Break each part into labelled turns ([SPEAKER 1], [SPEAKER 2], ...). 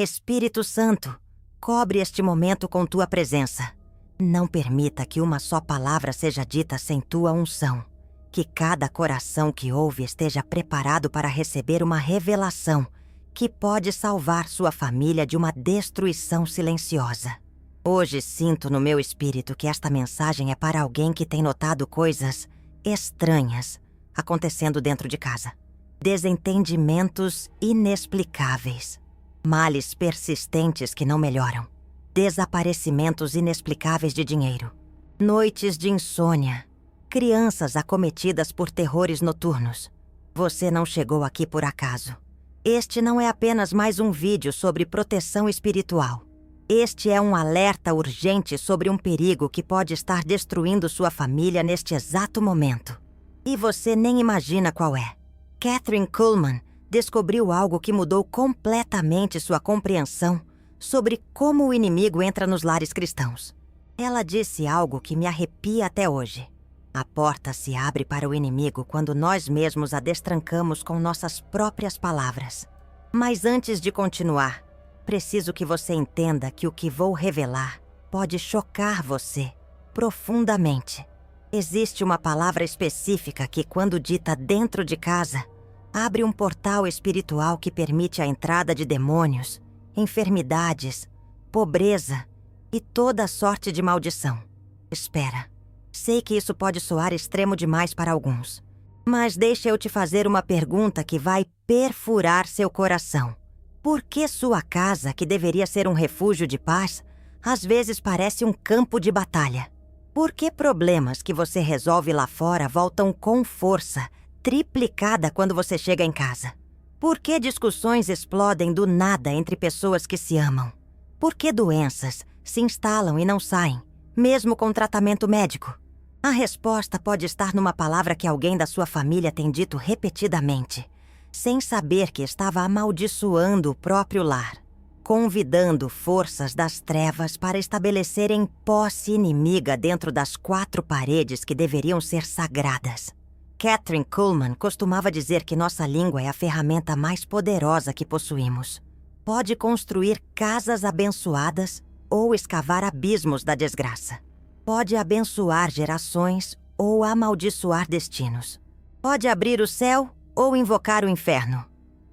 [SPEAKER 1] Espírito Santo, cobre este momento com tua presença. Não permita que uma só palavra seja dita sem tua unção. Que cada coração que ouve esteja preparado para receber uma revelação que pode salvar sua família de uma destruição silenciosa. Hoje sinto no meu espírito que esta mensagem é para alguém que tem notado coisas estranhas acontecendo dentro de casa. Desentendimentos inexplicáveis. Males persistentes que não melhoram. Desaparecimentos inexplicáveis de dinheiro. Noites de insônia. Crianças acometidas por terrores noturnos. Você não chegou aqui por acaso. Este não é apenas mais um vídeo sobre proteção espiritual. Este é um alerta urgente sobre um perigo que pode estar destruindo sua família neste exato momento. E você nem imagina qual é. Kathryn Kuhlman descobriu algo que mudou completamente sua compreensão sobre como o inimigo entra nos lares cristãos. Ela disse algo que me arrepia até hoje. A porta se abre para o inimigo quando nós mesmos a destrancamos com nossas próprias palavras. Mas antes de continuar, preciso que você entenda que o que vou revelar pode chocar você profundamente. Existe uma palavra específica que, quando dita dentro de casa, abre um portal espiritual que permite a entrada de demônios, enfermidades, pobreza e toda sorte de maldição. Espera, sei que isso pode soar extremo demais para alguns, mas deixa eu te fazer uma pergunta que vai perfurar seu coração. Por que sua casa, que deveria ser um refúgio de paz, às vezes parece um campo de batalha? Por que problemas que você resolve lá fora voltam com força, triplicada quando você chega em casa? Por que discussões explodem do nada entre pessoas que se amam? Por que doenças se instalam e não saem, mesmo com tratamento médico? A resposta pode estar numa palavra que alguém da sua família tem dito repetidamente, sem saber que estava amaldiçoando o próprio lar, convidando forças das trevas para estabelecerem posse inimiga dentro das 4 paredes que deveriam ser sagradas. Kathryn Kuhlman costumava dizer que nossa língua é a ferramenta mais poderosa que possuímos. Pode construir casas abençoadas ou escavar abismos da desgraça. Pode abençoar gerações ou amaldiçoar destinos. Pode abrir o céu ou invocar o inferno.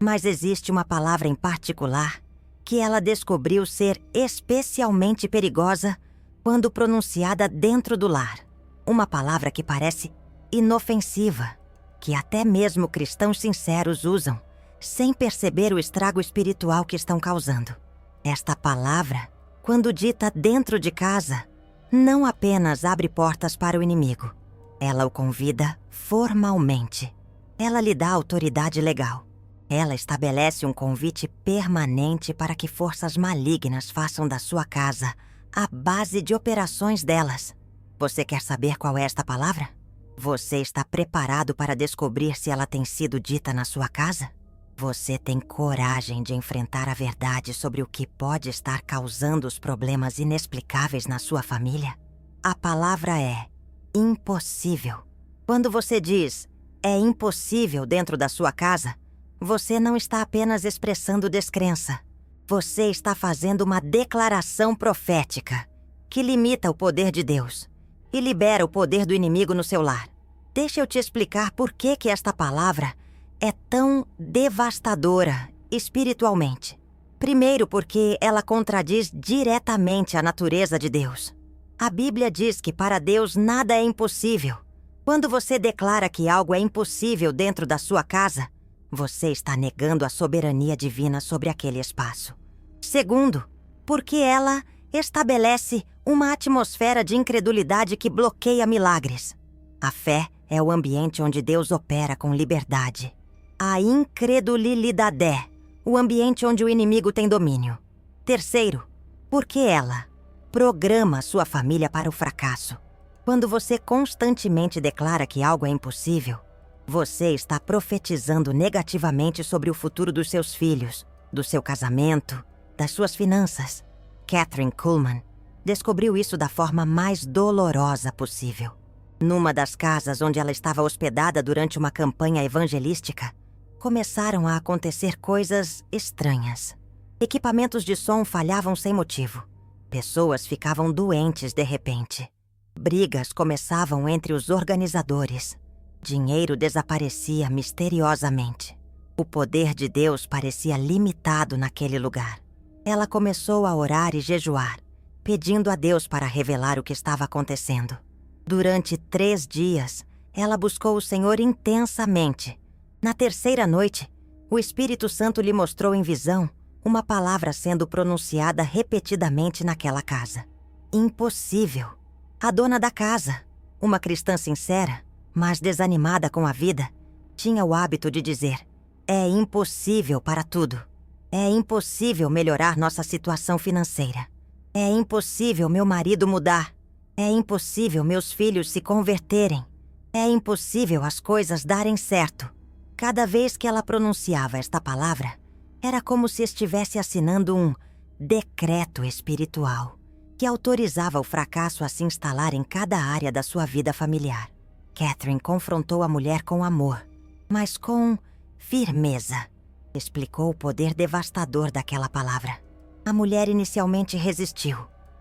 [SPEAKER 1] Mas existe uma palavra em particular que ela descobriu ser especialmente perigosa quando pronunciada dentro do lar. Uma palavra que parece inofensiva, que até mesmo cristãos sinceros usam, sem perceber o estrago espiritual que estão causando. Esta palavra, quando dita dentro de casa, não apenas abre portas para o inimigo, ela o convida formalmente. Ela lhe dá autoridade legal. Ela estabelece um convite permanente para que forças malignas façam da sua casa a base de operações delas. Você quer saber qual é esta palavra? Você está preparado para descobrir se ela tem sido dita na sua casa? Você tem coragem de enfrentar a verdade sobre o que pode estar causando os problemas inexplicáveis na sua família? A palavra é impossível. Quando você diz é impossível dentro da sua casa, você não está apenas expressando descrença. Você está fazendo uma declaração profética que limita o poder de Deus e libera o poder do inimigo no seu lar. Deixa eu te explicar por que esta palavra é tão devastadora espiritualmente. Primeiro, porque ela contradiz diretamente a natureza de Deus. A Bíblia diz que para Deus nada é impossível. Quando você declara que algo é impossível dentro da sua casa, você está negando a soberania divina sobre aquele espaço. Segundo, porque ela estabelece uma atmosfera de incredulidade que bloqueia milagres. A fé é o ambiente onde Deus opera com liberdade. A incredulidade é o ambiente onde o inimigo tem domínio. Terceiro, porque ela programa sua família para o fracasso. Quando você constantemente declara que algo é impossível, você está profetizando negativamente sobre o futuro dos seus filhos, do seu casamento, das suas finanças. Kathryn Kuhlman descobriu isso da forma mais dolorosa possível. Numa das casas onde ela estava hospedada durante uma campanha evangelística, começaram a acontecer coisas estranhas. Equipamentos de som falhavam sem motivo. Pessoas ficavam doentes de repente. Brigas começavam entre os organizadores. Dinheiro desaparecia misteriosamente. O poder de Deus parecia limitado naquele lugar. Ela começou a orar e jejuar, pedindo a Deus para revelar o que estava acontecendo. Durante 3 dias, ela buscou o Senhor intensamente. Na terceira noite, o Espírito Santo lhe mostrou em visão uma palavra sendo pronunciada repetidamente naquela casa. Impossível. A dona da casa, uma cristã sincera, mas desanimada com a vida, tinha o hábito de dizer: é impossível para tudo. É impossível melhorar nossa situação financeira. É impossível meu marido mudar. É impossível meus filhos se converterem. É impossível as coisas darem certo. Cada vez que ela pronunciava esta palavra, era como se estivesse assinando um decreto espiritual que autorizava o fracasso a se instalar em cada área da sua vida familiar. Catherine confrontou a mulher com amor, mas com firmeza. Explicou o poder devastador daquela palavra. A mulher inicialmente resistiu,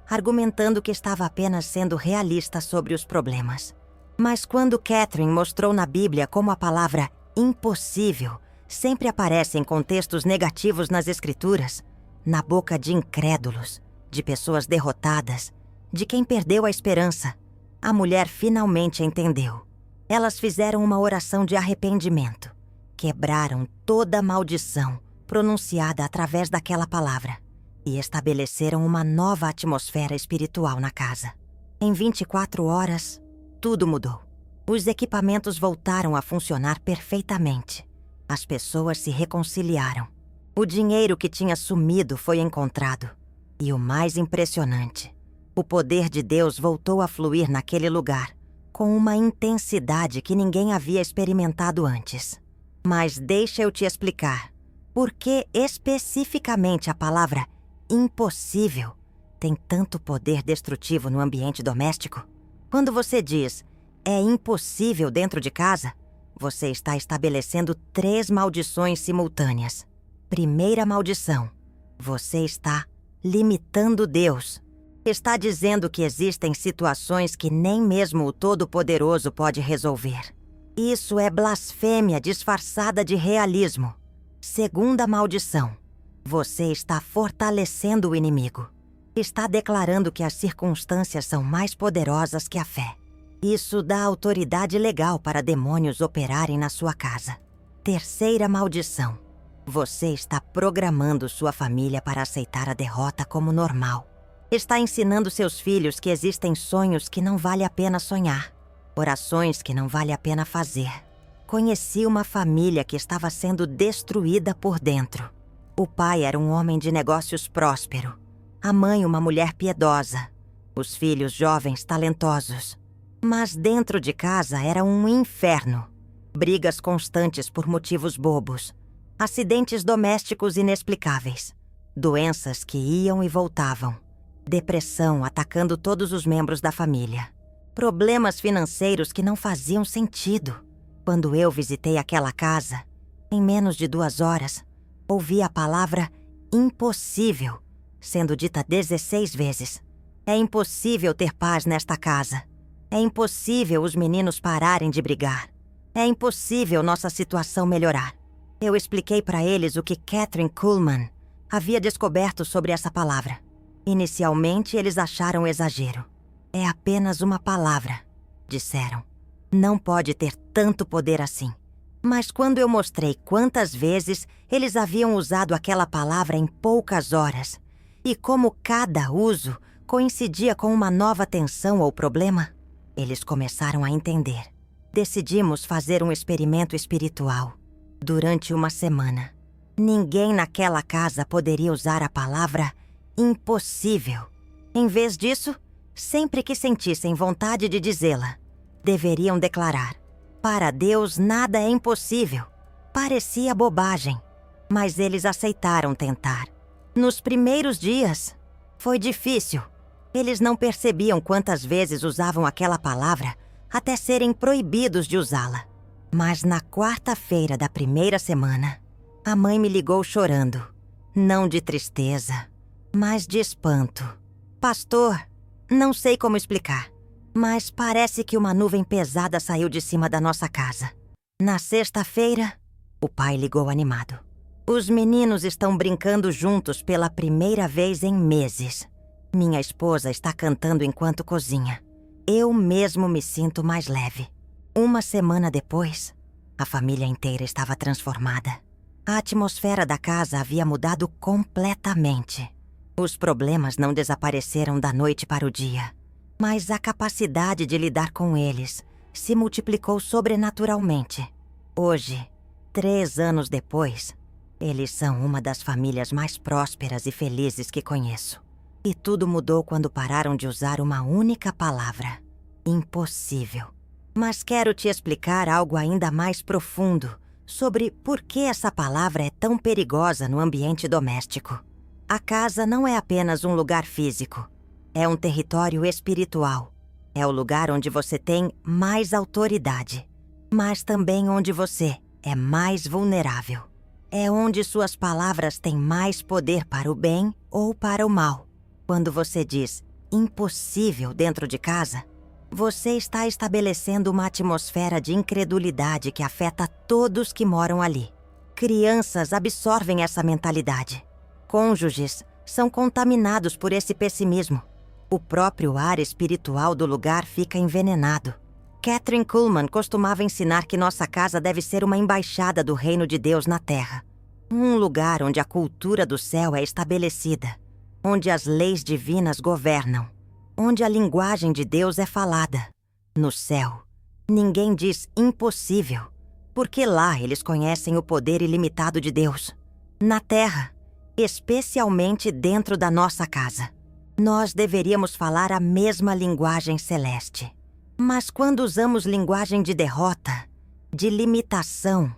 [SPEAKER 1] argumentando que estava apenas sendo realista sobre os problemas. Mas quando Catherine mostrou na Bíblia como a palavra impossível sempre aparece em contextos negativos nas Escrituras, na boca de incrédulos, de pessoas derrotadas, de quem perdeu a esperança, a mulher finalmente entendeu. Elas fizeram uma oração de arrependimento. Quebraram toda a maldição pronunciada através daquela palavra e estabeleceram uma nova atmosfera espiritual na casa. Em 24 horas, tudo mudou. Os equipamentos voltaram a funcionar perfeitamente. As pessoas se reconciliaram. O dinheiro que tinha sumido foi encontrado. E o mais impressionante, o poder de Deus voltou a fluir naquele lugar, com uma intensidade que ninguém havia experimentado antes. Mas deixa eu te explicar por que especificamente a palavra impossível tem tanto poder destrutivo no ambiente doméstico. Quando você diz é impossível dentro de casa, você está estabelecendo 3 maldições simultâneas. Primeira maldição: você está limitando Deus. Está dizendo que existem situações que nem mesmo o Todo-Poderoso pode resolver. Isso é blasfêmia disfarçada de realismo. Segunda maldição: você está fortalecendo o inimigo. Está declarando que as circunstâncias são mais poderosas que a fé. Isso dá autoridade legal para demônios operarem na sua casa. Terceira maldição: você está programando sua família para aceitar a derrota como normal. Está ensinando seus filhos que existem sonhos que não vale a pena sonhar, orações que não vale a pena fazer. Conheci uma família que estava sendo destruída por dentro. O pai era um homem de negócios próspero, a mãe uma mulher piedosa, os filhos jovens talentosos. Mas dentro de casa era um inferno. Brigas constantes por motivos bobos, acidentes domésticos inexplicáveis, doenças que iam e voltavam, depressão atacando todos os membros da família, problemas financeiros que não faziam sentido. Quando eu visitei aquela casa, em menos de 2 horas, ouvi a palavra impossível sendo dita 16 vezes. É impossível ter paz nesta casa. É impossível os meninos pararem de brigar. É impossível nossa situação melhorar. Eu expliquei para eles o que Kathryn Kuhlman havia descoberto sobre essa palavra. Inicialmente, eles acharam exagero. É apenas uma palavra, disseram. Não pode ter tanto poder assim. Mas quando eu mostrei quantas vezes eles haviam usado aquela palavra em poucas horas e como cada uso coincidia com uma nova tensão ou problema, eles começaram a entender. Decidimos fazer um experimento espiritual. Durante uma semana, ninguém naquela casa poderia usar a palavra impossível. Em vez disso, sempre que sentissem vontade de dizê-la, deveriam declarar: para Deus nada é impossível. Parecia bobagem, mas eles aceitaram tentar. Nos primeiros dias, foi difícil. Eles não percebiam quantas vezes usavam aquela palavra até serem proibidos de usá-la. Mas na quarta-feira da primeira semana, a mãe me ligou chorando. Não de tristeza, mas de espanto. Pastor, não sei como explicar, mas parece que uma nuvem pesada saiu de cima da nossa casa. Na sexta-feira, o pai ligou animado. Os meninos estão brincando juntos pela primeira vez em meses. Minha esposa está cantando enquanto cozinha. Eu mesmo me sinto mais leve. Uma semana depois, a família inteira estava transformada. A atmosfera da casa havia mudado completamente. Os problemas não desapareceram da noite para o dia, mas a capacidade de lidar com eles se multiplicou sobrenaturalmente. Hoje, 3 anos depois, eles são uma das famílias mais prósperas e felizes que conheço. E tudo mudou quando pararam de usar uma única palavra: impossível. Mas quero te explicar algo ainda mais profundo sobre por que essa palavra é tão perigosa no ambiente doméstico. A casa não é apenas um lugar físico. É um território espiritual. É o lugar onde você tem mais autoridade, mas também onde você é mais vulnerável. É onde suas palavras têm mais poder para o bem ou para o mal. Quando você diz impossível dentro de casa, você está estabelecendo uma atmosfera de incredulidade que afeta todos que moram ali. Crianças absorvem essa mentalidade. Cônjuges são contaminados por esse pessimismo. O próprio ar espiritual do lugar fica envenenado. Kathryn Kuhlman costumava ensinar que nossa casa deve ser uma embaixada do reino de Deus na terra. Um lugar onde a cultura do céu é estabelecida, onde as leis divinas governam, onde a linguagem de Deus é falada. No céu, ninguém diz impossível, porque lá eles conhecem o poder ilimitado de Deus. Na terra, especialmente dentro da nossa casa, nós deveríamos falar a mesma linguagem celeste. Mas quando usamos linguagem de derrota, de limitação,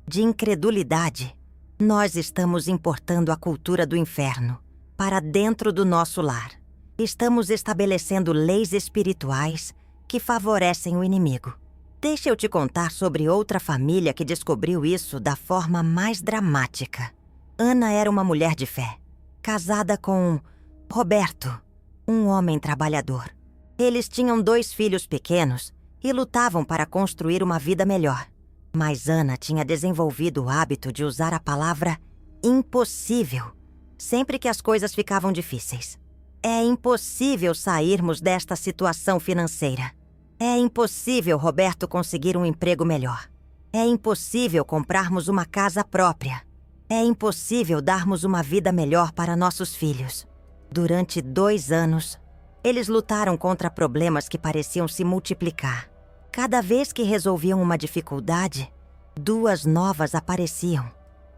[SPEAKER 1] de incredulidade, nós estamos importando a cultura do inferno para dentro do nosso lar. Estamos estabelecendo leis espirituais que favorecem o inimigo. Deixa eu te contar sobre outra família que descobriu isso da forma mais dramática. Ana era uma mulher de fé, casada com Roberto, um homem trabalhador. Eles tinham 2 filhos pequenos e lutavam para construir uma vida melhor. Mas Ana tinha desenvolvido o hábito de usar a palavra impossível sempre que as coisas ficavam difíceis. É impossível sairmos desta situação financeira. É impossível Roberto conseguir um emprego melhor. É impossível comprarmos uma casa própria. É impossível darmos uma vida melhor para nossos filhos. Durante 2 anos, eles lutaram contra problemas que pareciam se multiplicar. Cada vez que resolviam uma dificuldade, 2 novas apareciam.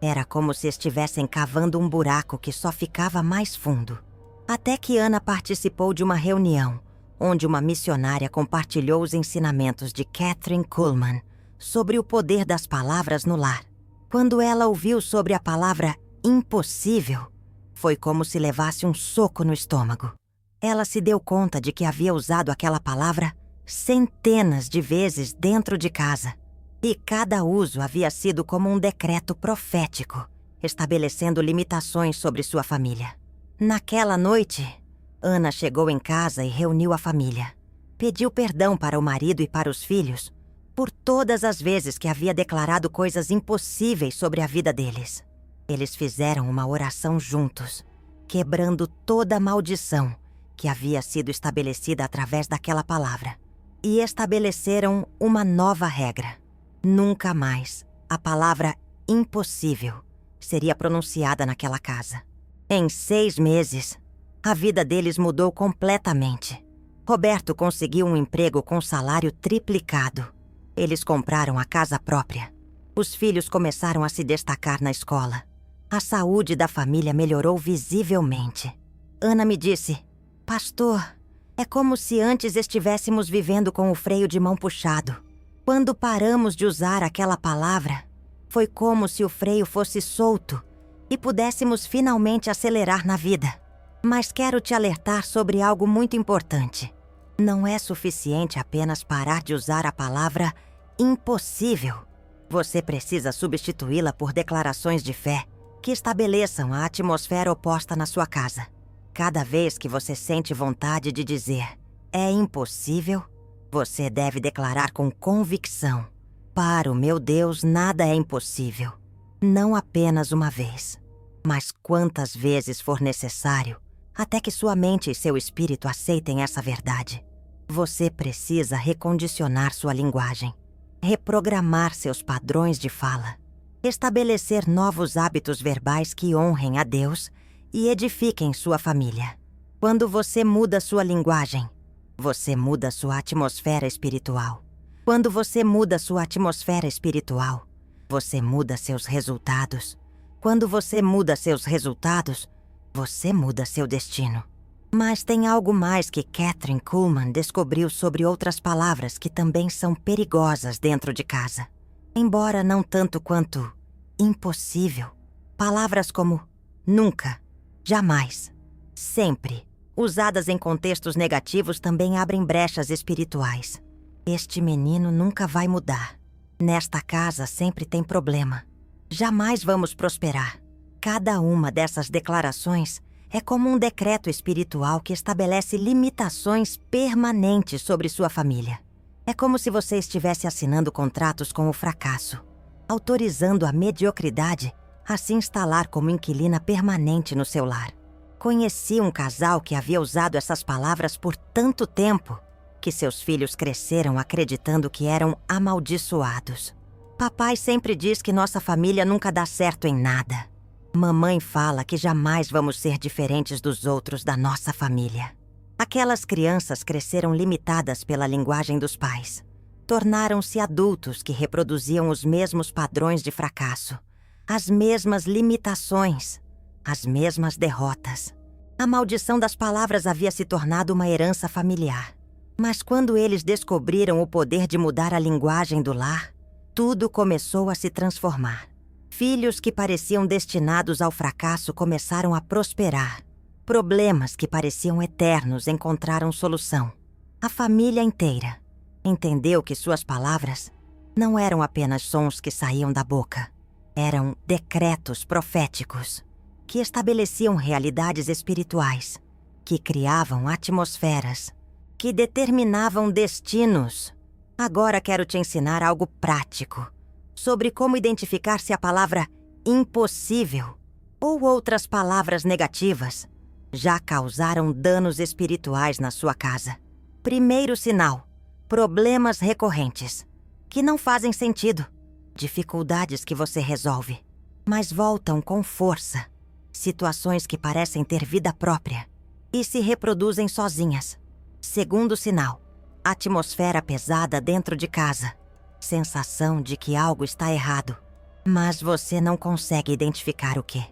[SPEAKER 1] Era como se estivessem cavando um buraco que só ficava mais fundo. Até que Ana participou de uma reunião, onde uma missionária compartilhou os ensinamentos de Kathryn Kuhlman sobre o poder das palavras no lar. Quando ela ouviu sobre a palavra impossível, foi como se levasse um soco no estômago. Ela se deu conta de que havia usado aquela palavra centenas de vezes dentro de casa. E cada uso havia sido como um decreto profético, estabelecendo limitações sobre sua família. Naquela noite, Ana chegou em casa e reuniu a família. Pediu perdão para o marido e para os filhos por todas as vezes que havia declarado coisas impossíveis sobre a vida deles. Eles fizeram uma oração juntos, quebrando toda a maldição que havia sido estabelecida através daquela palavra. E estabeleceram uma nova regra. Nunca mais a palavra impossível seria pronunciada naquela casa. Em 6 meses, a vida deles mudou completamente. Roberto conseguiu um emprego com salário triplicado. Eles compraram a casa própria. Os filhos começaram a se destacar na escola. A saúde da família melhorou visivelmente. Ana me disse: "Pastor, é como se antes estivéssemos vivendo com o freio de mão puxado. Quando paramos de usar aquela palavra, foi como se o freio fosse solto e pudéssemos finalmente acelerar na vida. Mas quero te alertar sobre algo muito importante. Não é suficiente apenas parar de usar a palavra impossível. Você precisa substituí-la por declarações de fé que estabeleçam a atmosfera oposta na sua casa. Cada vez que você sente vontade de dizer "é impossível", você deve declarar com convicção: "Para o meu Deus, nada é impossível." Não apenas uma vez, mas quantas vezes for necessário, até que sua mente e seu espírito aceitem essa verdade. Você precisa recondicionar sua linguagem, reprogramar seus padrões de fala, estabelecer novos hábitos verbais que honrem a Deus e edifiquem sua família. Quando você muda sua linguagem, você muda sua atmosfera espiritual. Quando você muda sua atmosfera espiritual, você muda seus resultados. Quando você muda seus resultados, você muda seu destino. Mas tem algo mais que Kathryn Kuhlman descobriu sobre outras palavras que também são perigosas dentro de casa. Embora não tanto quanto impossível. Palavras como nunca, jamais, sempre, usadas em contextos negativos, também abrem brechas espirituais. Este menino nunca vai mudar. Nesta casa sempre tem problema. Jamais vamos prosperar. Cada uma dessas declarações é como um decreto espiritual que estabelece limitações permanentes sobre sua família. É como se você estivesse assinando contratos com o fracasso, autorizando a mediocridade a se instalar como inquilina permanente no seu lar. Conheci um casal que havia usado essas palavras por tanto tempo que seus filhos cresceram acreditando que eram amaldiçoados. Papai sempre diz que nossa família nunca dá certo em nada. Mamãe fala que jamais vamos ser diferentes dos outros da nossa família. Aquelas crianças cresceram limitadas pela linguagem dos pais. Tornaram-se adultos que reproduziam os mesmos padrões de fracasso, as mesmas limitações, as mesmas derrotas. A maldição das palavras havia se tornado uma herança familiar. Mas quando eles descobriram o poder de mudar a linguagem do lar, tudo começou a se transformar. Filhos que pareciam destinados ao fracasso começaram a prosperar. Problemas que pareciam eternos encontraram solução. A família inteira entendeu que suas palavras não eram apenas sons que saíam da boca. Eram decretos proféticos que estabeleciam realidades espirituais, que criavam atmosferas, que determinavam destinos. Agora quero te ensinar algo prático sobre como identificar se a palavra impossível ou outras palavras negativas já causaram danos espirituais na sua casa. Primeiro sinal: problemas recorrentes, que não fazem sentido. Dificuldades que você resolve, mas voltam com força. Situações que parecem ter vida própria e se reproduzem sozinhas. Segundo sinal: atmosfera pesada dentro de casa. Sensação de que algo está errado, mas você não consegue identificar o que.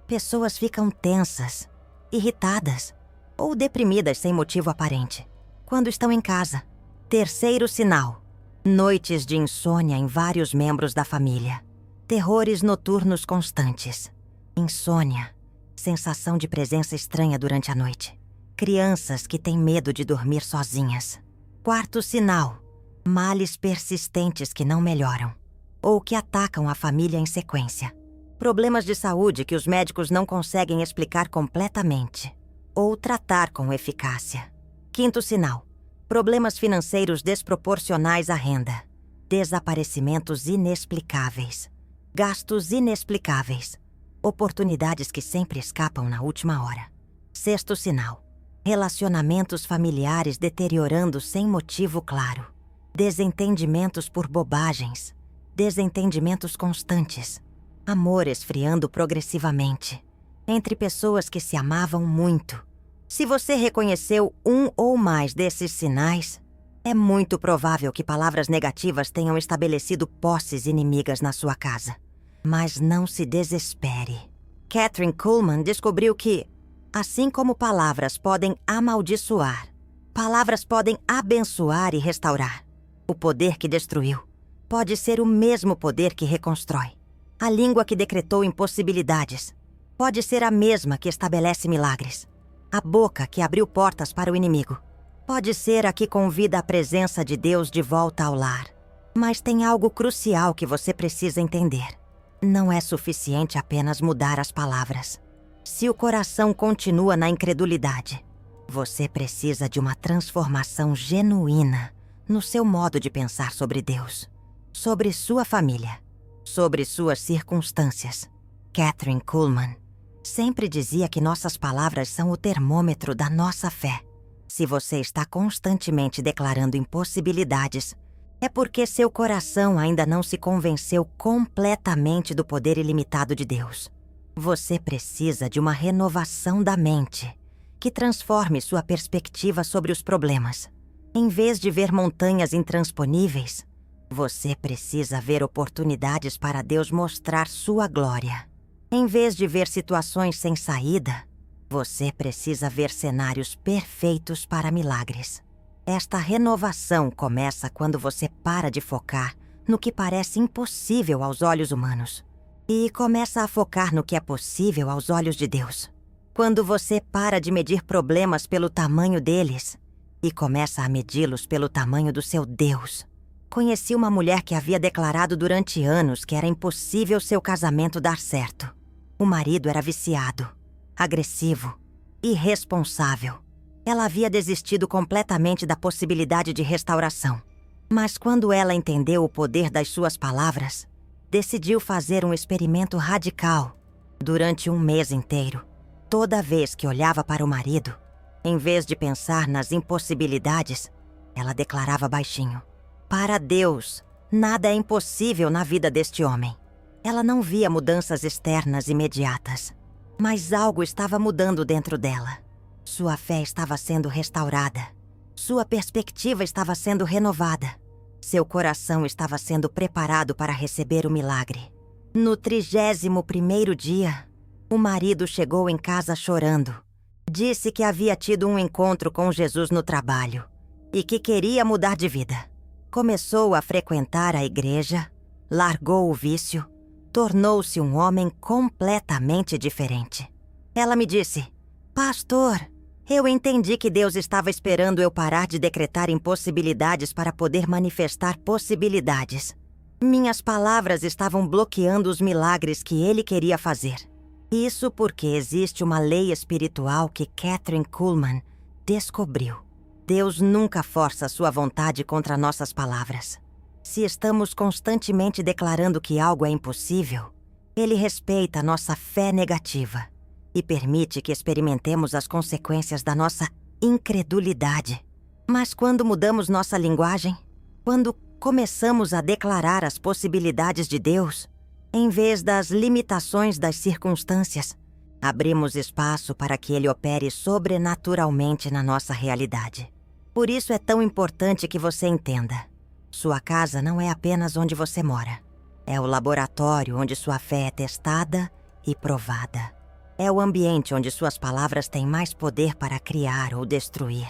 [SPEAKER 1] Pessoas ficam tensas, irritadas ou deprimidas sem motivo aparente quando estão em casa. Terceiro sinal: noites de insônia em vários membros da família. Terrores noturnos constantes. Insônia, sensação de presença estranha durante a noite. Crianças que têm medo de dormir sozinhas. Quarto sinal: males persistentes que não melhoram ou que atacam a família em sequência. Problemas de saúde que os médicos não conseguem explicar completamente ou tratar com eficácia. Quinto sinal: problemas financeiros desproporcionais à renda. Desaparecimentos inexplicáveis. Gastos inexplicáveis. Oportunidades que sempre escapam na última hora. Sexto sinal: relacionamentos familiares deteriorando sem motivo claro. Desentendimentos por bobagens. Desentendimentos constantes. Amor esfriando progressivamente. Entre pessoas que se amavam muito. Se você reconheceu um ou mais desses sinais, é muito provável que palavras negativas tenham estabelecido posses inimigas na sua casa. Mas não se desespere. Kathryn Kuhlman descobriu que, assim como palavras podem amaldiçoar, palavras podem abençoar e restaurar. O poder que destruiu pode ser o mesmo poder que reconstrói. A língua que decretou impossibilidades pode ser a mesma que estabelece milagres. A boca que abriu portas para o inimigo pode ser a que convida a presença de Deus de volta ao lar. Mas tem algo crucial que você precisa entender. Não é suficiente apenas mudar as palavras. Se o coração continua na incredulidade, você precisa de uma transformação genuína no seu modo de pensar sobre Deus, sobre sua família, sobre suas circunstâncias. Kathryn Kuhlman sempre dizia que nossas palavras são o termômetro da nossa fé. Se você está constantemente declarando impossibilidades, é porque seu coração ainda não se convenceu completamente do poder ilimitado de Deus. Você precisa de uma renovação da mente que transforme sua perspectiva sobre os problemas. Em vez de ver montanhas intransponíveis, você precisa ver oportunidades para Deus mostrar sua glória. Em vez de ver situações sem saída, você precisa ver cenários perfeitos para milagres. Esta renovação começa quando você para de focar no que parece impossível aos olhos humanos e começa a focar no que é possível aos olhos de Deus. Quando você para de medir problemas pelo tamanho deles e começa a medi-los pelo tamanho do seu Deus. Conheci uma mulher que havia declarado durante anos que era impossível seu casamento dar certo. O marido era viciado, agressivo, irresponsável. Ela havia desistido completamente da possibilidade de restauração. Mas quando ela entendeu o poder das suas palavras, decidiu fazer um experimento radical. Durante um mês inteiro, toda vez que olhava para o marido, em vez de pensar nas impossibilidades, ela declarava baixinho: "Para Deus, nada é impossível na vida deste homem." Ela não via mudanças externas imediatas, mas algo estava mudando dentro dela. Sua fé estava sendo restaurada. Sua perspectiva estava sendo renovada. Seu coração estava sendo preparado para receber o milagre. No 31º dia, o marido chegou em casa chorando. Disse que havia tido um encontro com Jesus no trabalho e que queria mudar de vida. Começou a frequentar a igreja, largou o vício, tornou-se um homem completamente diferente. Ela me disse: "Pastor, eu entendi que Deus estava esperando eu parar de decretar impossibilidades para poder manifestar possibilidades. Minhas palavras estavam bloqueando os milagres que Ele queria fazer. Isso porque existe uma lei espiritual que Kathryn Kuhlman descobriu. Deus nunca força sua vontade contra nossas palavras. Se estamos constantemente declarando que algo é impossível, Ele respeita nossa fé negativa e permite que experimentemos as consequências da nossa incredulidade. Mas quando mudamos nossa linguagem, quando começamos a declarar as possibilidades de Deus, em vez das limitações das circunstâncias, abrimos espaço para que Ele opere sobrenaturalmente na nossa realidade. Por isso é tão importante que você entenda: sua casa não é apenas onde você mora. É o laboratório onde sua fé é testada e provada. É o ambiente onde suas palavras têm mais poder para criar ou destruir.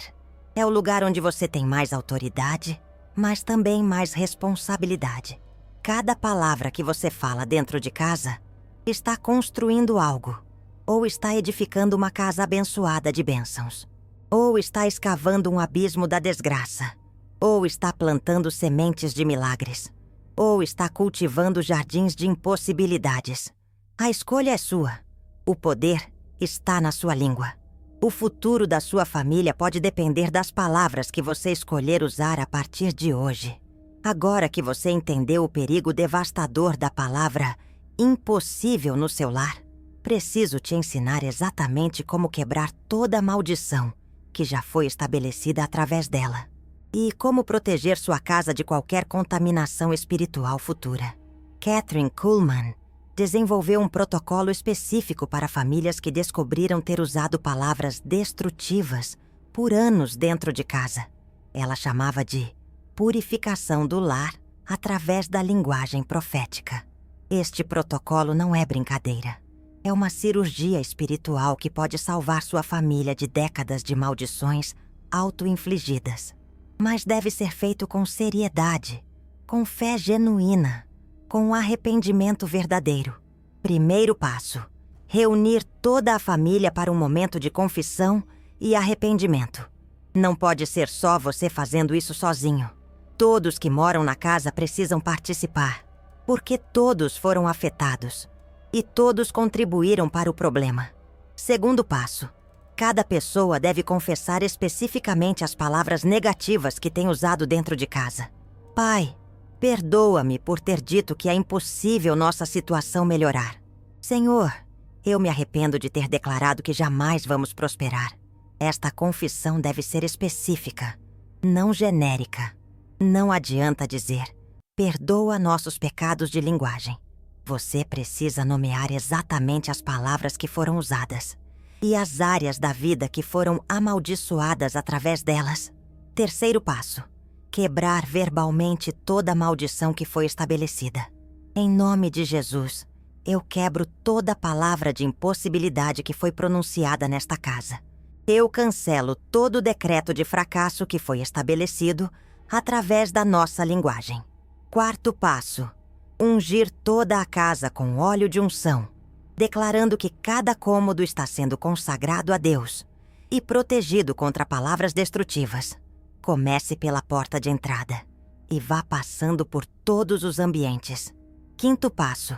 [SPEAKER 1] É o lugar onde você tem mais autoridade, mas também mais responsabilidade. Cada palavra que você fala dentro de casa está construindo algo, ou está edificando uma casa abençoada de bênçãos, ou está escavando um abismo da desgraça, ou está plantando sementes de milagres, ou está cultivando jardins de impossibilidades. A escolha é sua. O poder está na sua língua. O futuro da sua família pode depender das palavras que você escolher usar a partir de hoje. Agora que você entendeu o perigo devastador da palavra impossível no seu lar, preciso te ensinar exatamente como quebrar toda a maldição que já foi estabelecida através dela e como proteger sua casa de qualquer contaminação espiritual futura. Kathryn Kuhlman desenvolveu um protocolo específico para famílias que descobriram ter usado palavras destrutivas por anos dentro de casa. Ela chamava de purificação do lar através da linguagem profética. Este protocolo não é brincadeira. É uma cirurgia espiritual que pode salvar sua família de décadas de maldições auto-infligidas. Mas deve ser feito com seriedade, com fé genuína, com arrependimento verdadeiro. Primeiro passo: reunir toda a família para um momento de confissão e arrependimento. Não pode ser só você fazendo isso sozinho. Todos que moram na casa precisam participar. porque todos foram afetados e todos contribuíram para o problema. Segundo passo: cada pessoa deve confessar especificamente as palavras negativas que tem usado dentro de casa. Pai, perdoa-me por ter dito que é impossível nossa situação melhorar. Senhor, eu me arrependo de ter declarado que jamais vamos prosperar. Esta confissão deve ser específica, não genérica. Não adianta dizer: perdoa nossos pecados de linguagem. Você precisa nomear exatamente as palavras que foram usadas e as áreas da vida que foram amaldiçoadas através delas. Terceiro passo: quebrar verbalmente toda a maldição que foi estabelecida. Em nome de Jesus, eu quebro toda palavra de impossibilidade que foi pronunciada nesta casa. Eu cancelo todo o decreto de fracasso que foi estabelecido através da nossa linguagem. Quarto passo: ungir toda a casa com óleo de unção, declarando que cada cômodo está sendo consagrado a Deus e protegido contra palavras destrutivas. Comece pela porta de entrada e vá passando por todos os ambientes. Quinto passo: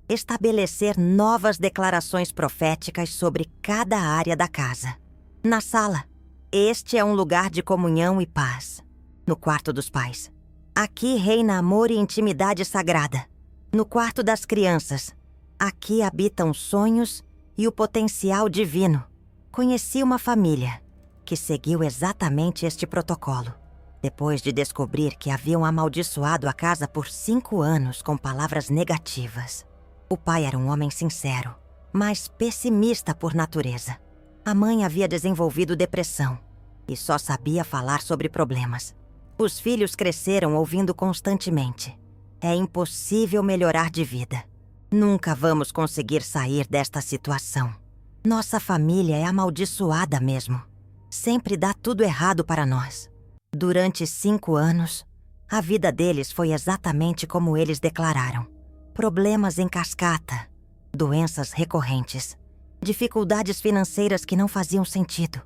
[SPEAKER 1] estabelecer novas declarações proféticas sobre cada área da casa. Na sala, este é um lugar de comunhão e paz. No quarto dos pais, aqui reina amor e intimidade sagrada. No quarto das crianças, aqui habitam sonhos e o potencial divino. Conheci uma família que seguiu exatamente este protocolo. Depois de descobrir que haviam amaldiçoado a casa por 5 anos com palavras negativas. O pai era um homem sincero, mas pessimista por natureza. A mãe havia desenvolvido depressão e só sabia falar sobre problemas. Os filhos cresceram ouvindo constantemente: é impossível melhorar de vida. Nunca vamos conseguir sair desta situação. Nossa família é amaldiçoada mesmo. Sempre dá tudo errado para nós. Durante 5 anos, a vida deles foi exatamente como eles declararam. Problemas em cascata, doenças recorrentes, dificuldades financeiras que não faziam sentido,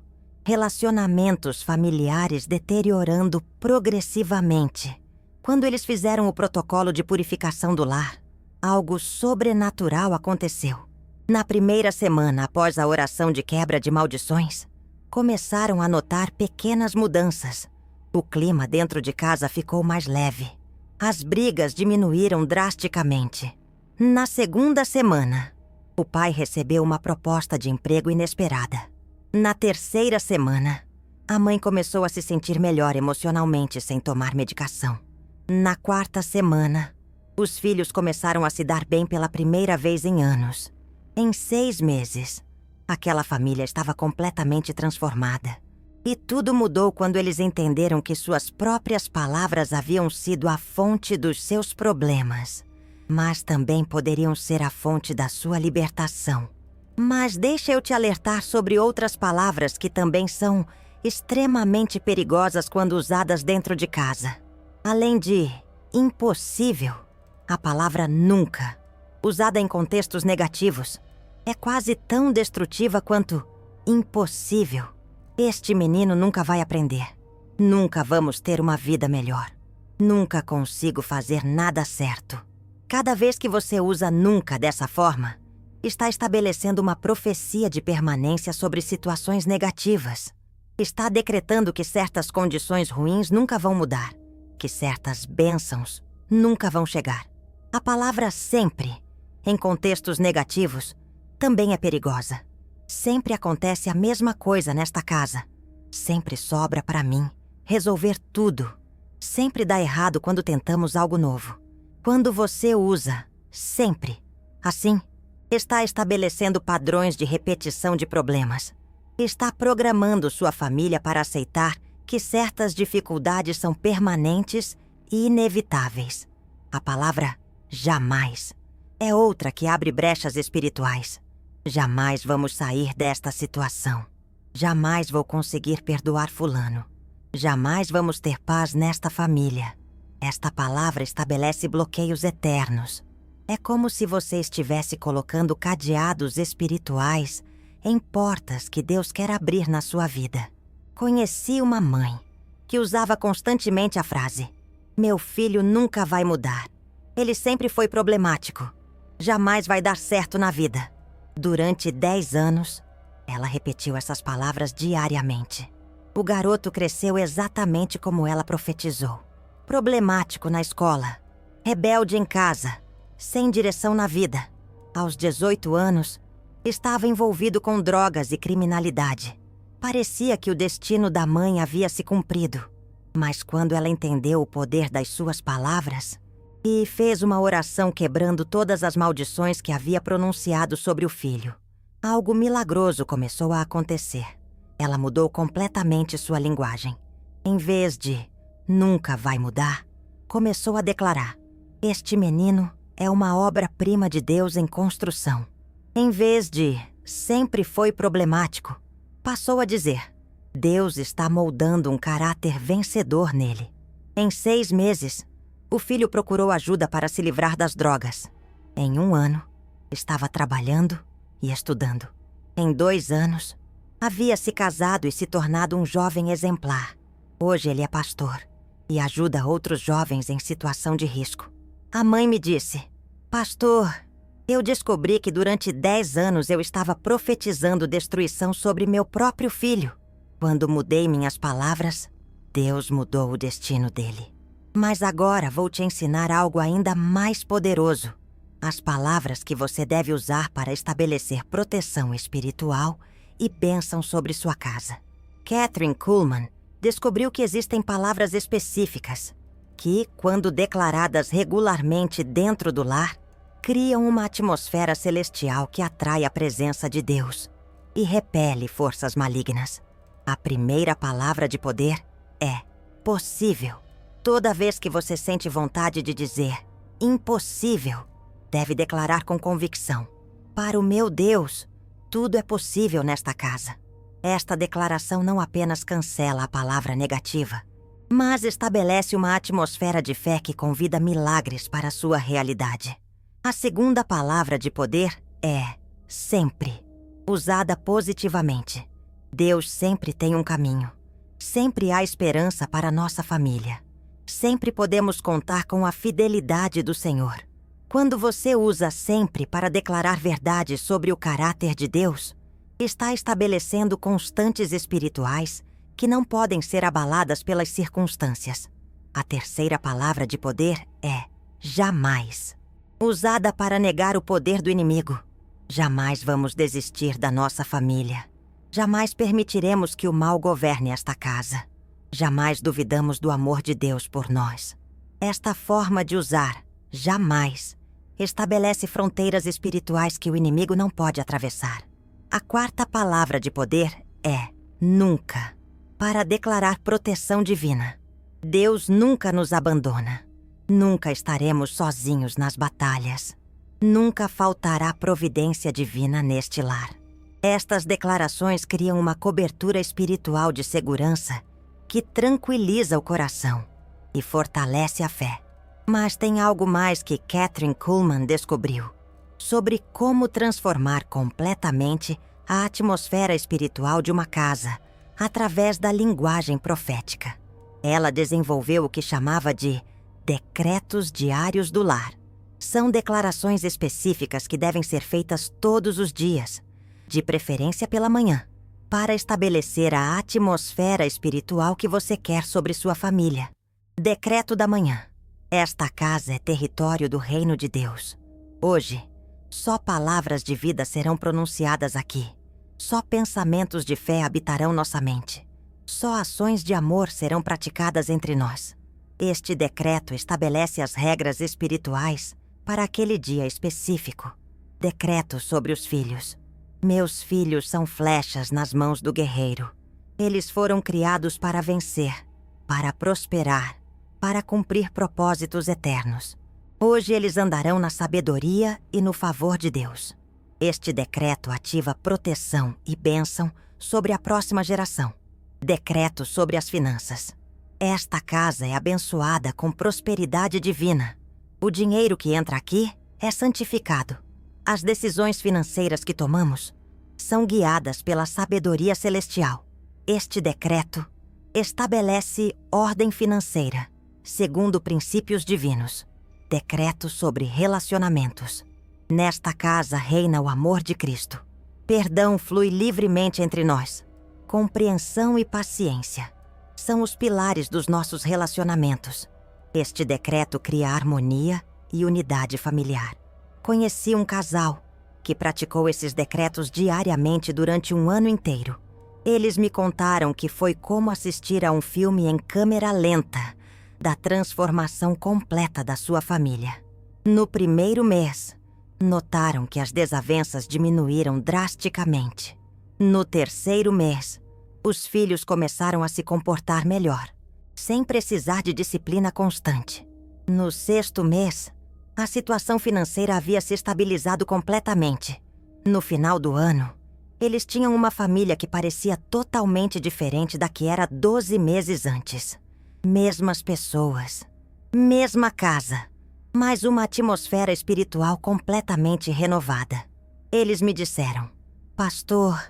[SPEAKER 1] relacionamentos familiares deteriorando progressivamente. Quando eles fizeram o protocolo de purificação do lar, algo sobrenatural aconteceu. Na primeira semana após a oração de quebra de maldições, começaram a notar pequenas mudanças. O clima dentro de casa ficou mais leve. As brigas diminuíram drasticamente. Na segunda semana, o pai recebeu uma proposta de emprego inesperada. Na terceira semana, a mãe começou a se sentir melhor emocionalmente sem tomar medicação. Na quarta semana, os filhos começaram a se dar bem pela primeira vez em anos. Em 6 meses, aquela família estava completamente transformada. E tudo mudou quando eles entenderam que suas próprias palavras haviam sido a fonte dos seus problemas, mas também poderiam ser a fonte da sua libertação. Mas deixa eu te alertar sobre outras palavras que também são extremamente perigosas quando usadas dentro de casa. Além de impossível, a palavra nunca, usada em contextos negativos, é quase tão destrutiva quanto impossível. Este menino nunca vai aprender. Nunca vamos ter uma vida melhor. Nunca consigo fazer nada certo. Cada vez que você usa nunca dessa forma, está estabelecendo uma profecia de permanência sobre situações negativas. Está decretando que certas condições ruins nunca vão mudar, que certas bênçãos nunca vão chegar. A palavra sempre, em contextos negativos, também é perigosa. Sempre acontece a mesma coisa nesta casa. Sempre sobra para mim resolver tudo. Sempre dá errado quando tentamos algo novo. Quando você usa sempre, assim, está estabelecendo padrões de repetição de problemas. Está programando sua família para aceitar que certas dificuldades são permanentes e inevitáveis. A palavra jamais é outra que abre brechas espirituais. Jamais vamos sair desta situação. Jamais vou conseguir perdoar fulano. Jamais vamos ter paz nesta família. Esta palavra estabelece bloqueios eternos. É como se você estivesse colocando cadeados espirituais em portas que Deus quer abrir na sua vida. Conheci uma mãe que usava constantemente a frase: meu filho nunca vai mudar. Ele sempre foi problemático. Jamais vai dar certo na vida. Durante 10 anos, ela repetiu essas palavras diariamente. O garoto cresceu exatamente como ela profetizou. Problemático na escola, rebelde em casa, sem direção na vida. Aos 18 anos, estava envolvido com drogas e criminalidade. Parecia que o destino da mãe havia se cumprido. Mas quando ela entendeu o poder das suas palavras e fez uma oração quebrando todas as maldições que havia pronunciado sobre o filho, algo milagroso começou a acontecer. Ela mudou completamente sua linguagem. Em vez de "nunca vai mudar", começou a declarar: "Este menino é uma obra-prima de Deus em construção." Em vez de "sempre foi problemático", passou a dizer: "Deus está moldando um caráter vencedor nele." Em 6 meses, o filho procurou ajuda para se livrar das drogas. Em 1 ano, estava trabalhando e estudando. Em 2 anos, havia se casado e se tornado um jovem exemplar. Hoje ele é pastor e ajuda outros jovens em situação de risco. A mãe me disse: "Pastor, eu descobri que durante 10 anos eu estava profetizando destruição sobre meu próprio filho. Quando mudei minhas palavras, Deus mudou o destino dele. Mas agora vou te ensinar algo ainda mais poderoso. As palavras que você deve usar para estabelecer proteção espiritual e bênção sobre sua casa." Kathryn Kuhlman descobriu que existem palavras específicas que, quando declaradas regularmente dentro do lar, criam uma atmosfera celestial que atrai a presença de Deus e repele forças malignas. A primeira palavra de poder é possível. Toda vez que você sente vontade de dizer impossível, deve declarar com convicção: "Para o meu Deus, tudo é possível nesta casa." Esta declaração não apenas cancela a palavra negativa, mas estabelece uma atmosfera de fé que convida milagres para a sua realidade. A segunda palavra de poder é sempre, usada positivamente. Deus sempre tem um caminho. Sempre há esperança para a nossa família. Sempre podemos contar com a fidelidade do Senhor. Quando você usa sempre para declarar verdade sobre o caráter de Deus, está estabelecendo constantes espirituais que não podem ser abaladas pelas circunstâncias. A terceira palavra de poder é jamais, usada para negar o poder do inimigo. Jamais vamos desistir da nossa família. Jamais permitiremos que o mal governe esta casa. Jamais duvidamos do amor de Deus por nós. Esta forma de usar jamais estabelece fronteiras espirituais que o inimigo não pode atravessar. A quarta palavra de poder é nunca, para declarar proteção divina. Deus nunca nos abandona. Nunca estaremos sozinhos nas batalhas. Nunca faltará providência divina neste lar. Estas declarações criam uma cobertura espiritual de segurança que tranquiliza o coração e fortalece a fé. Mas tem algo mais que Kathryn Kuhlman descobriu sobre como transformar completamente a atmosfera espiritual de uma casa através da linguagem profética. Ela desenvolveu o que chamava de decretos diários do lar. São declarações específicas que devem ser feitas todos os dias, de preferência pela manhã, para estabelecer a atmosfera espiritual que você quer sobre sua família. Decreto da manhã. Esta casa é território do reino de Deus. Hoje, só palavras de vida serão pronunciadas aqui. Só pensamentos de fé habitarão nossa mente. Só ações de amor serão praticadas entre nós. Este decreto estabelece as regras espirituais para aquele dia específico. Decreto sobre os filhos. Meus filhos são flechas nas mãos do guerreiro. Eles foram criados para vencer, para prosperar, para cumprir propósitos eternos. Hoje eles andarão na sabedoria e no favor de Deus. Este decreto ativa proteção e bênção sobre a próxima geração. Decreto sobre as finanças. Esta casa é abençoada com prosperidade divina. O dinheiro que entra aqui é santificado. As decisões financeiras que tomamos são guiadas pela sabedoria celestial. Este decreto estabelece ordem financeira, segundo princípios divinos. Decreto sobre relacionamentos. Nesta casa reina o amor de Cristo. Perdão flui livremente entre nós. Compreensão e paciência são os pilares dos nossos relacionamentos. Este decreto cria harmonia e unidade familiar. Conheci um casal que praticou esses decretos diariamente durante um ano inteiro. Eles me contaram que foi como assistir a um filme em câmera lenta da transformação completa da sua família. No primeiro mês, notaram que as desavenças diminuíram drasticamente. No terceiro mês, os filhos começaram a se comportar melhor, sem precisar de disciplina constante. No sexto mês, a situação financeira havia se estabilizado completamente. No final do ano, eles tinham uma família que parecia totalmente diferente da que era 12 meses antes. Mesmas pessoas, mesma casa, mas uma atmosfera espiritual completamente renovada. Eles me disseram: "Pastor,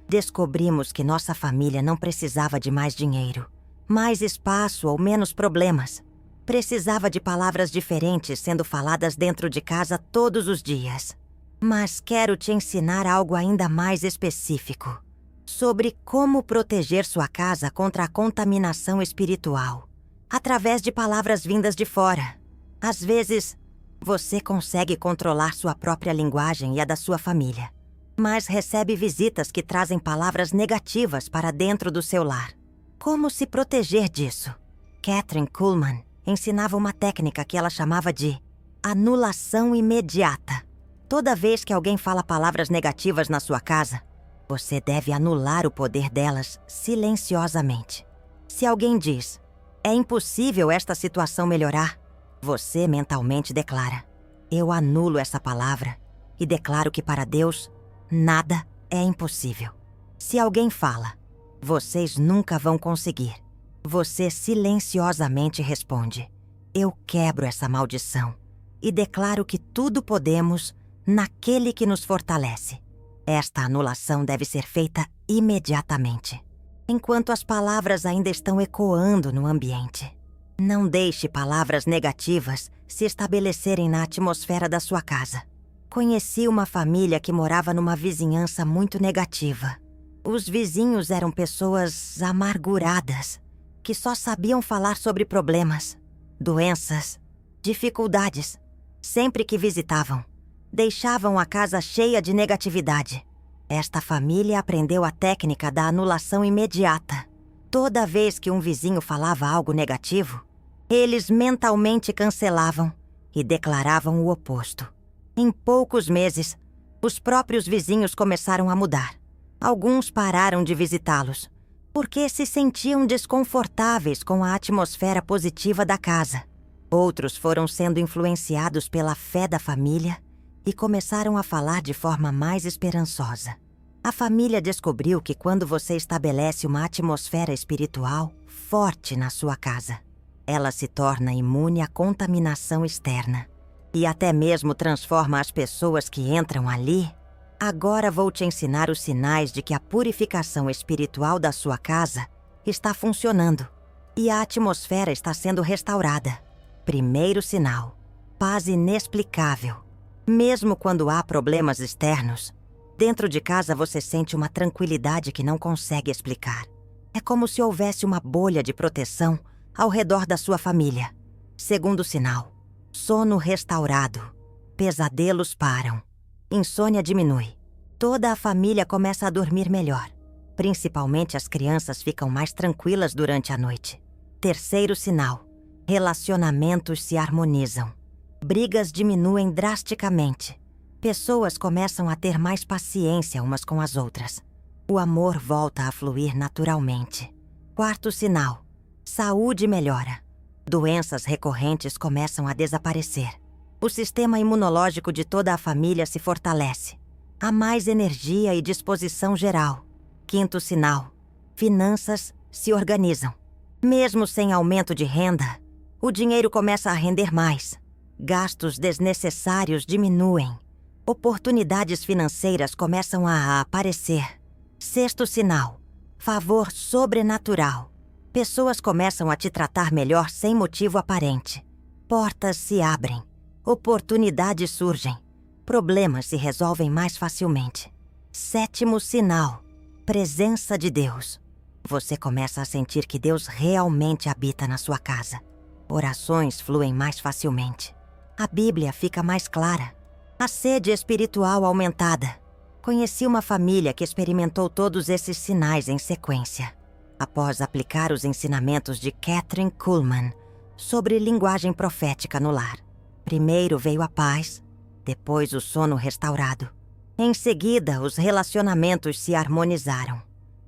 [SPEAKER 1] descobrimos que nossa família não precisava de mais dinheiro, mais espaço ou menos problemas. Precisava de palavras diferentes sendo faladas dentro de casa todos os dias. Mas quero te ensinar algo ainda mais específico sobre como proteger sua casa contra a contaminação espiritual, através de palavras vindas de fora. Às vezes, você consegue controlar sua própria linguagem e a da sua família, mas recebe visitas que trazem palavras negativas para dentro do seu lar. Como se proteger disso?" Kathryn Kuhlman ensinava uma técnica que ela chamava de anulação imediata. Toda vez que alguém fala palavras negativas na sua casa, você deve anular o poder delas silenciosamente. Se alguém diz: "É impossível esta situação melhorar", você mentalmente declara: "Eu anulo essa palavra e declaro que para Deus nada é impossível." Se alguém fala: "Vocês nunca vão conseguir", você silenciosamente responde: "Eu quebro essa maldição e declaro que tudo podemos naquele que nos fortalece." Esta anulação deve ser feita imediatamente, enquanto as palavras ainda estão ecoando no ambiente. Não deixe palavras negativas se estabelecerem na atmosfera da sua casa. Conheci uma família que morava numa vizinhança muito negativa. Os vizinhos eram pessoas amarguradas, que só sabiam falar sobre problemas, doenças, dificuldades. Sempre que visitavam, deixavam a casa cheia de negatividade. Esta família aprendeu a técnica da anulação imediata. Toda vez que um vizinho falava algo negativo, eles mentalmente cancelavam e declaravam o oposto. Em poucos meses, os próprios vizinhos começaram a mudar. Alguns pararam de visitá-los, porque se sentiam desconfortáveis com a atmosfera positiva da casa. Outros foram sendo influenciados pela fé da família e começaram a falar de forma mais esperançosa. A família descobriu que quando você estabelece uma atmosfera espiritual forte na sua casa, ela se torna imune à contaminação externa e até mesmo transforma as pessoas que entram ali. Agora vou te ensinar os sinais de que a purificação espiritual da sua casa está funcionando e a atmosfera está sendo restaurada. Primeiro sinal: paz inexplicável. Mesmo quando há problemas externos, dentro de casa você sente uma tranquilidade que não consegue explicar. É como se houvesse uma bolha de proteção ao redor da sua família. Segundo sinal: sono restaurado. Pesadelos param. Insônia diminui. Toda a família começa a dormir melhor. Principalmente as crianças ficam mais tranquilas durante a noite. Terceiro sinal: relacionamentos se harmonizam. Brigas diminuem drasticamente. Pessoas começam a ter mais paciência umas com as outras. O amor volta a fluir naturalmente. Quarto sinal: saúde melhora. Doenças recorrentes começam a desaparecer. O sistema imunológico de toda a família se fortalece. Há mais energia e disposição geral. Quinto sinal: finanças se organizam. Mesmo sem aumento de renda, o dinheiro começa a render mais. Gastos desnecessários diminuem. Oportunidades financeiras começam a aparecer. Sexto sinal: favor sobrenatural. Pessoas começam a te tratar melhor sem motivo aparente. Portas se abrem oportunidades surgem, problemas se resolvem mais facilmente. 7º sinal: presença de Deus. Você começa a sentir que Deus realmente habita na sua casa. Orações fluem mais facilmente. A Bíblia fica mais clara. A sede espiritual aumentada. Conheci uma família que experimentou todos esses sinais em sequência. Após aplicar os ensinamentos de Kathryn Kuhlman sobre linguagem profética no lar. Primeiro veio a paz, depois o sono restaurado. Em seguida, os relacionamentos se harmonizaram.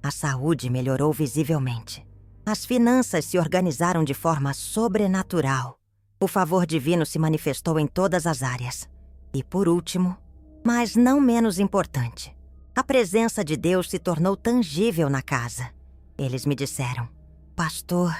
[SPEAKER 1] A saúde melhorou visivelmente. As finanças se organizaram de forma sobrenatural. O favor divino se manifestou em todas as áreas. E por último, mas não menos importante, a presença de Deus se tornou tangível na casa. Eles me disseram: pastor,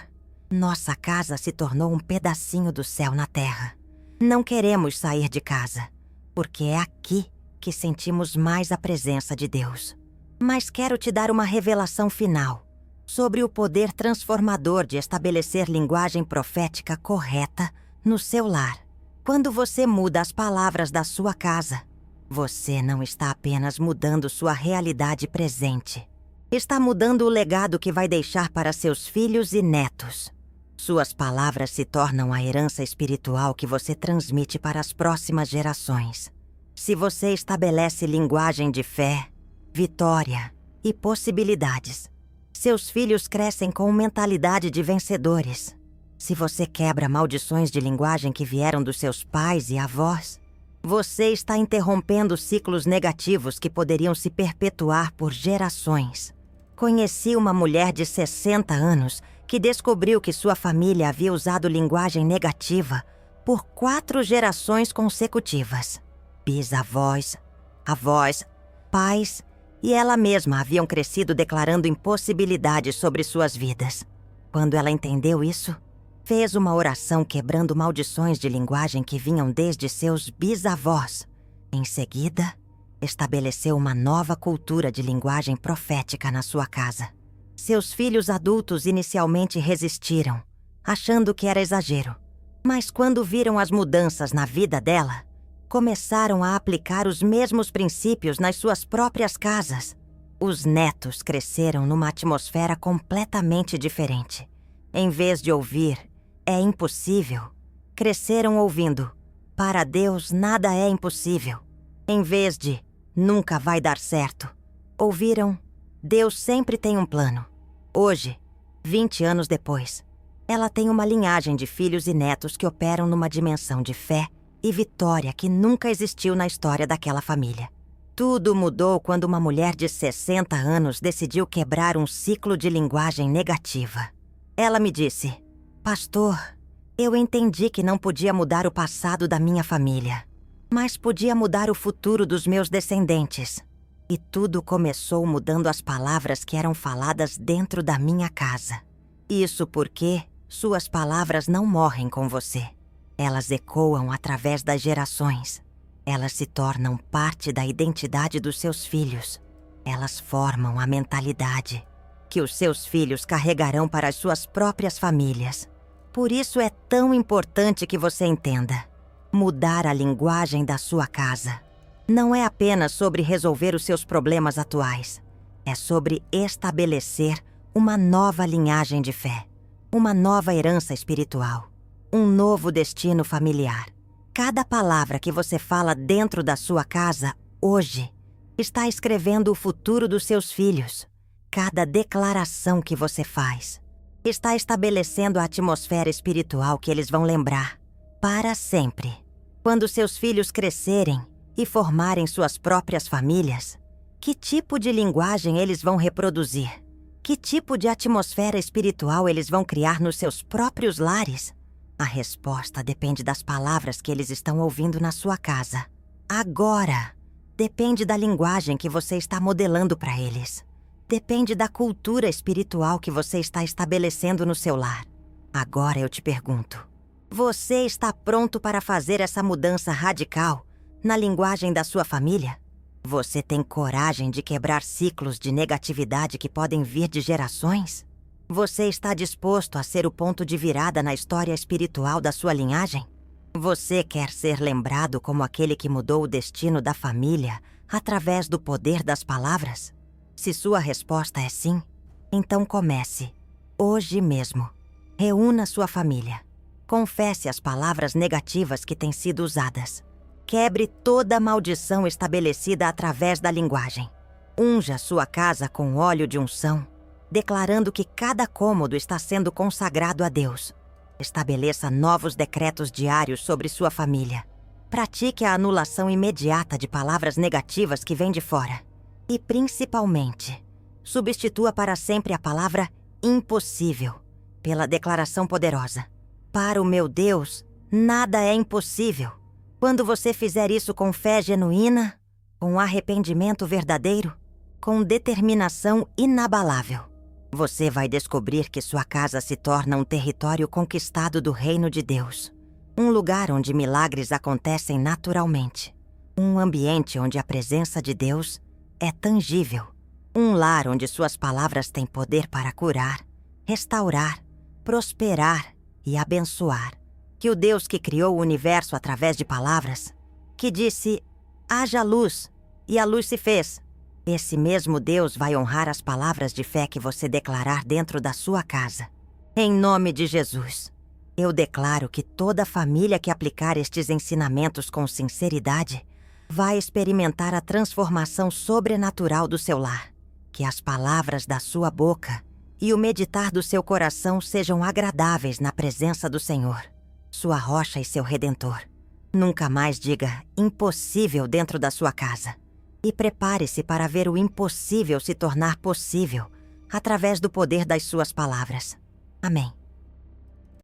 [SPEAKER 1] nossa casa se tornou um pedacinho do céu na terra. Não queremos sair de casa, porque é aqui que sentimos mais a presença de Deus. Mas quero te dar uma revelação final sobre o poder transformador de estabelecer linguagem profética correta no seu lar. Quando você muda as palavras da sua casa, você não está apenas mudando sua realidade presente. Está mudando o legado que vai deixar para seus filhos e netos. Suas palavras se tornam a herança espiritual que você transmite para as próximas gerações. Se você estabelece linguagem de fé, vitória e possibilidades, seus filhos crescem com mentalidade de vencedores. Se você quebra maldições de linguagem que vieram dos seus pais e avós, você está interrompendo ciclos negativos que poderiam se perpetuar por gerações. Conheci uma mulher de 60 anos que descobriu que sua família havia usado linguagem negativa por 4 gerações consecutivas. Bisavós, avós, pais e ela mesma haviam crescido declarando impossibilidades sobre suas vidas. Quando ela entendeu isso, fez uma oração quebrando maldições de linguagem que vinham desde seus bisavós. Em seguida, estabeleceu uma nova cultura de linguagem profética na sua casa. Seus filhos adultos inicialmente resistiram, achando que era exagero. Mas quando viram as mudanças na vida dela, começaram a aplicar os mesmos princípios nas suas próprias casas. Os netos cresceram numa atmosfera completamente diferente. Em vez de ouvir "é impossível", cresceram ouvindo "para Deus nada é impossível". Em vez de "nunca vai dar certo", ouviram "Deus sempre tem um plano". Hoje, 20 anos depois, ela tem uma linhagem de filhos e netos que operam numa dimensão de fé e vitória que nunca existiu na história daquela família. Tudo mudou quando uma mulher de 60 anos decidiu quebrar um ciclo de linguagem negativa. Ela me disse: pastor, eu entendi que não podia mudar o passado da minha família, mas podia mudar o futuro dos meus descendentes. E tudo começou mudando as palavras que eram faladas dentro da minha casa. Isso porque suas palavras não morrem com você. Elas ecoam através das gerações. Elas se tornam parte da identidade dos seus filhos. Elas formam a mentalidade que os seus filhos carregarão para as suas próprias famílias. Por isso é tão importante que você entenda: mudar a linguagem da sua casa não é apenas sobre resolver os seus problemas atuais. É sobre estabelecer uma nova linhagem de fé, uma nova herança espiritual, um novo destino familiar. Cada palavra que você fala dentro da sua casa, hoje, está escrevendo o futuro dos seus filhos. Cada declaração que você faz está estabelecendo a atmosfera espiritual que eles vão lembrar para sempre. Quando seus filhos crescerem e formarem suas próprias famílias, que tipo de linguagem eles vão reproduzir? Que tipo de atmosfera espiritual eles vão criar nos seus próprios lares? A resposta depende das palavras que eles estão ouvindo na sua casa. Agora, depende da linguagem que você está modelando para eles. Depende da cultura espiritual que você está estabelecendo no seu lar. Agora eu te pergunto: você está pronto para fazer essa mudança radical na linguagem da sua família? Você tem coragem de quebrar ciclos de negatividade que podem vir de gerações? Você está disposto a ser o ponto de virada na história espiritual da sua linhagem? Você quer ser lembrado como aquele que mudou o destino da família através do poder das palavras? Se sua resposta é sim, então comece, hoje mesmo. Reúna sua família. Confesse as palavras negativas que têm sido usadas. Quebre toda a maldição estabelecida através da linguagem. Unja sua casa com óleo de unção, declarando que cada cômodo está sendo consagrado a Deus. Estabeleça novos decretos diários sobre sua família. Pratique a anulação imediata de palavras negativas que vêm de fora. E, principalmente, substitua para sempre a palavra impossível pela declaração poderosa: para o meu Deus, nada é impossível. Quando você fizer isso com fé genuína, com arrependimento verdadeiro, com determinação inabalável, você vai descobrir que sua casa se torna um território conquistado do reino de Deus. Um lugar onde milagres acontecem naturalmente. Um ambiente onde a presença de Deus é tangível. Um lar onde suas palavras têm poder para curar, restaurar, prosperar e abençoar. Que o Deus que criou o universo através de palavras, que disse, haja luz, e a luz se fez. Esse mesmo Deus vai honrar as palavras de fé que você declarar dentro da sua casa. Em nome de Jesus, eu declaro que toda família que aplicar estes ensinamentos com sinceridade vai experimentar a transformação sobrenatural do seu lar. Que as palavras da sua boca e o meditar do seu coração sejam agradáveis na presença do Senhor, sua rocha e seu Redentor. Nunca mais diga impossível dentro da sua casa. E prepare-se para ver o impossível se tornar possível através do poder das suas palavras. Amém.